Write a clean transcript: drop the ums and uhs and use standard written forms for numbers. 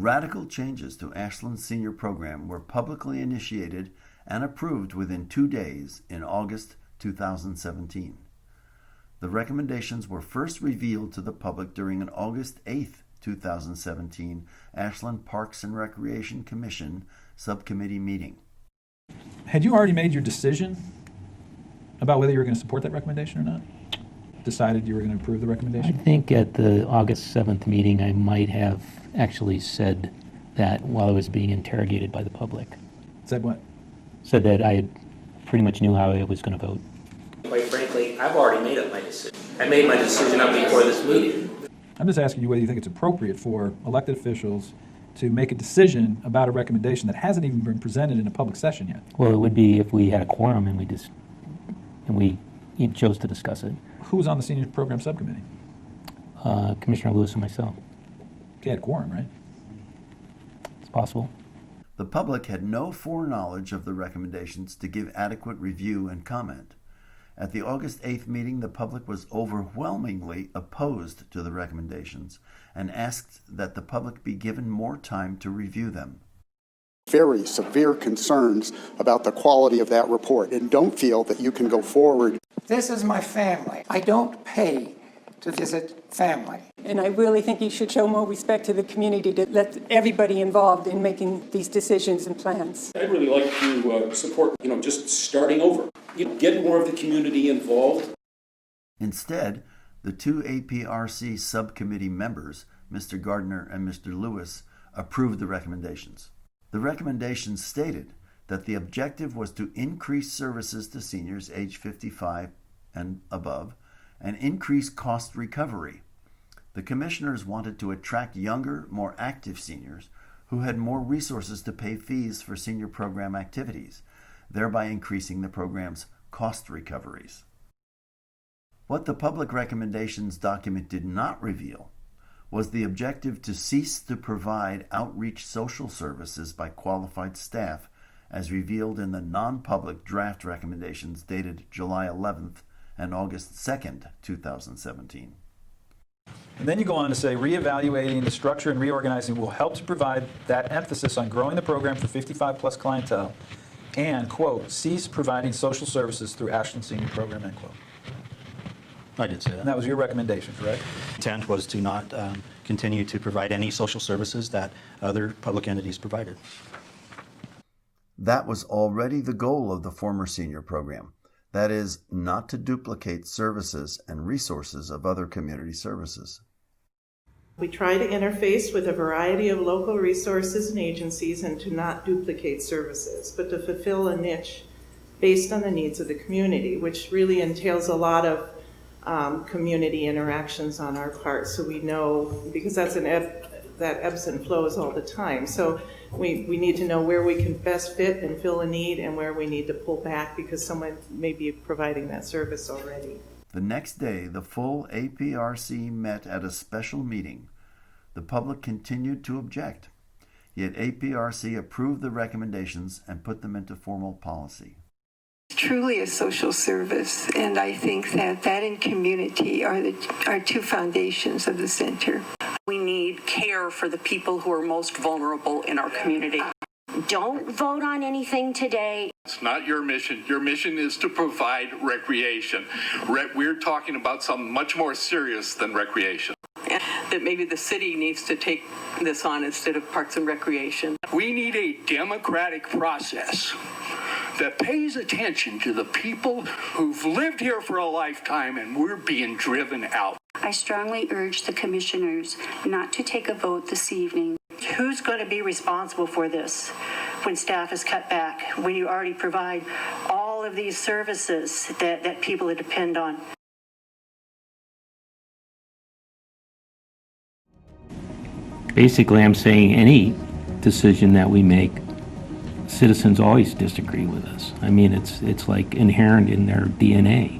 Radical changes to Ashland's senior program were publicly initiated and approved within 2 days in August 2017. The recommendations were first revealed to the public during an August 8, 2017 Ashland Parks and Recreation Commission subcommittee meeting. Had you already made your decision about whether you were going to support that recommendation or not? Decided you were going to approve the recommendation? I think at the August 7th meeting, I might have actually said that while I was being interrogated by the public. Said what? Said that I had pretty much knew how I was going to vote. Quite frankly, I've already made up my decision. I made my decision up before this meeting. I'm just asking you whether you think it's appropriate for elected officials to make a decision about a recommendation that hasn't even been presented in a public session yet. Well, it would be if we had a quorum and we chose to discuss it. Who was on the senior program subcommittee? Commissioner Lewis and myself. You had a quorum, right? It's possible. The public had no foreknowledge of the recommendations to give adequate review and comment. At the August 8th meeting, the public was overwhelmingly opposed to the recommendations and asked that the public be given more time to review them. Very severe concerns about the quality of that report, and don't feel that you can go forward. This is my family. I don't pay to visit family. And I really think you should show more respect to the community to let everybody involved in making these decisions and plans. I'd really like to support, just starting over. Get more of the community involved. Instead, the two APRC subcommittee members, Mr. Gardner and Mr. Lewis, approved the recommendations. The recommendations stated that the objective was to increase services to seniors age 55 and above and increase cost recovery. The commissioners wanted to attract younger, more active seniors who had more resources to pay fees for senior program activities, thereby increasing the program's cost recoveries. What the public recommendations document did not reveal was the objective to cease to provide outreach social services by qualified staff, as revealed in the non-public draft recommendations dated July 11th and August 2nd, 2017. And then you go on to say, reevaluating the structure and reorganizing will help to provide that emphasis on growing the program for 55-plus clientele and, quote, cease providing social services through Ashland Senior Program, end quote. I did say that. And that was your recommendation, correct? Intent was to not continue to provide any social services that other public entities provided. That was already the goal of the former senior program. That is, not to duplicate services and resources of other community services. We try to interface with a variety of local resources and agencies and to not duplicate services, but to fulfill a niche based on the needs of the community, which really entails a lot of community interactions on our part. So we know, because that's that ebbs and flows all the time. So we need to know where we can best fit and fill a need and where we need to pull back because someone may be providing that service already. The next day, the full APRC met at a special meeting. The public continued to object, yet APRC approved the recommendations and put them into formal policy. Truly a social service, and I think that and community are two foundations of the center. We need care for the people who are most vulnerable in our community. Don't vote on anything today. It's not your mission. Your mission is to provide recreation. We're talking about something much more serious than recreation. That maybe the city needs to take this on instead of Parks and Recreation. We need a democratic process that pays attention to the people who've lived here for a lifetime and we're being driven out. I strongly urge the commissioners not to take a vote this evening. Who's going to be responsible for this when staff is cut back, when you already provide all of these services that people depend on? Basically, I'm saying any decision that we make, citizens always disagree with us. I mean, it's like inherent in their DNA.